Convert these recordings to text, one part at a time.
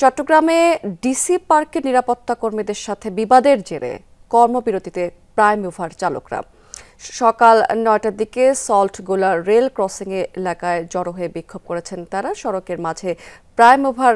চট্টগ্রামে ডিসি পার্কের নিরাপত্তা কর্মীদের সাথে বিবাদের জেরে কর্মবিরতিতে প্রাইম মুভার চালকরা সকাল ৯টার দিকে সল্টগোলা রেল ক্রসিং এলাকায় জড়ো হয়ে বিক্ষোভ করেছেন তারা। সড়কের মাঝে প্রাইম মুভার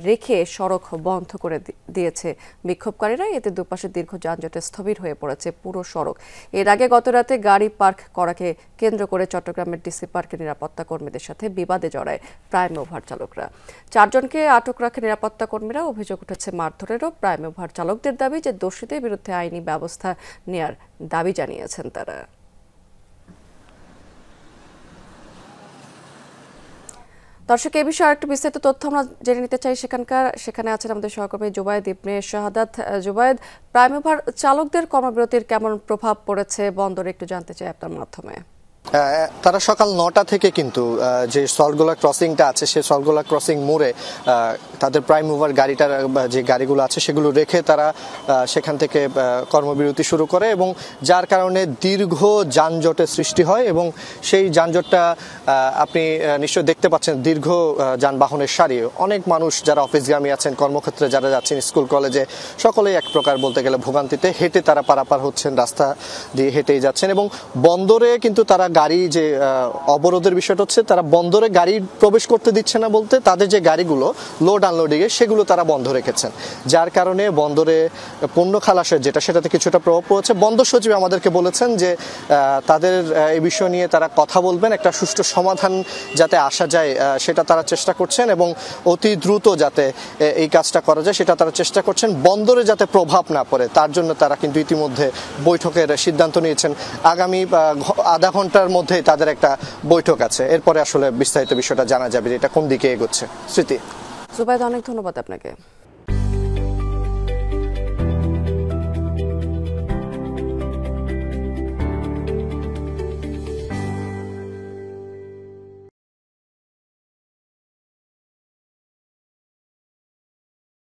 রেখে সড়ক বন্ধ করে দিয়েছে বিক্ষোভকারীরা। এতে দুপাশে দীর্ঘ যানজটে স্থবির হয়ে পড়েছে পুরো সড়ক। এর আগে গতরাতে গাড়ি পার্ক করাকে কেন্দ্র করে চট্টগ্রামের ডিসি পার্কের নিরাপত্তা কর্মীদের সাথে বিবাদে জড়ায় প্রাইম মুভার চালকরা। 4 জনকে আটক রাখে নিরাপত্তা কর্মীরা। অভিযোগ উঠেছে মারধরেরও। প্রাইম মুভার চালকদের দাবি যে দোষীদের বিরুদ্ধে আইনি ব্যবস্থা নেয়ার দাবি জানিয়েছেন তারা। দর্শক, এই বিষয়ে আরেকটু বিস্তারিত তথ্য আমরা জেনে নিতে চাই। সেখানে আছেন আমাদের সহকর্মী জুবায়েদ ইবনে শাহাদাত। জুবায়েদ, প্রাইম মুভার চালকদের কর্মবিরতির কেমন প্রভাব পড়েছে বন্দরে একটু জানতে চাই আপনার মাধ্যমে। তারা সকাল ৯টা থেকে কিন্তু যে সল্টগোলা ক্রসিংটা আছে সেই সল্টগোলা ক্রসিং মোড়ে তাদের প্রাইম মুভার গাড়িটার যে গাড়িগুলো আছে সেগুলো রেখে তারা সেখান থেকে কর্মবিরতি শুরু করে এবং যার কারণে দীর্ঘ যানজটের সৃষ্টি হয় এবং সেই যানজটটা আপনি নিশ্চয়ই দেখতে পাচ্ছেন। দীর্ঘ যানবাহনের সারি, অনেক মানুষ যারা অফিসগামী আছেন, কর্মক্ষেত্রে যারা যাচ্ছেন, স্কুল কলেজে, সকলেই এক প্রকার বলতে গেলে ভোগান্তিতে হেঁটে তারা পারাপার হচ্ছেন, রাস্তা দিয়ে হেঁটেই যাচ্ছেন। এবং বন্দরে কিন্তু তারা গাড়ি যে অবরোধের বিষয়টা হচ্ছে তারা বন্দরে গাড়ি প্রবেশ করতে দিচ্ছে না, বলতে তাদের যে গাড়িগুলো লোড আনলোডিং এ সেগুলো তারা বন্ধ রেখেছেন, যার কারণে বন্দরে পণ্য খালাসের সেটাতে কিছুটা প্রভাব পড়েছে। বন্দর সচিব আমাদেরকে বলেছেন যে তাদের এই বিষয় নিয়ে তারা কথা বলবেন, একটা সুষ্ঠু সমাধান যাতে আসা যায় সেটা তারা চেষ্টা করছেন এবং অতি দ্রুত যাতে এই কাজটা করা যায় সেটা তারা চেষ্টা করছেন। বন্দরে যাতে প্রভাব না পড়ে তার জন্য তারা কিন্তু ইতিমধ্যে বৈঠকের সিদ্ধান্ত নিয়েছেন। আগামী আধা ঘন্টার মধ্যে তাদের একটা বৈঠক আছে, এরপরে আসলে বিস্তারিত বিষয়টা জানা যাবে যে এটা কোন দিকে এগোচ্ছে। স্মৃতি। জুবায়েদ, অনেক ধন্যবাদ আপনাকে।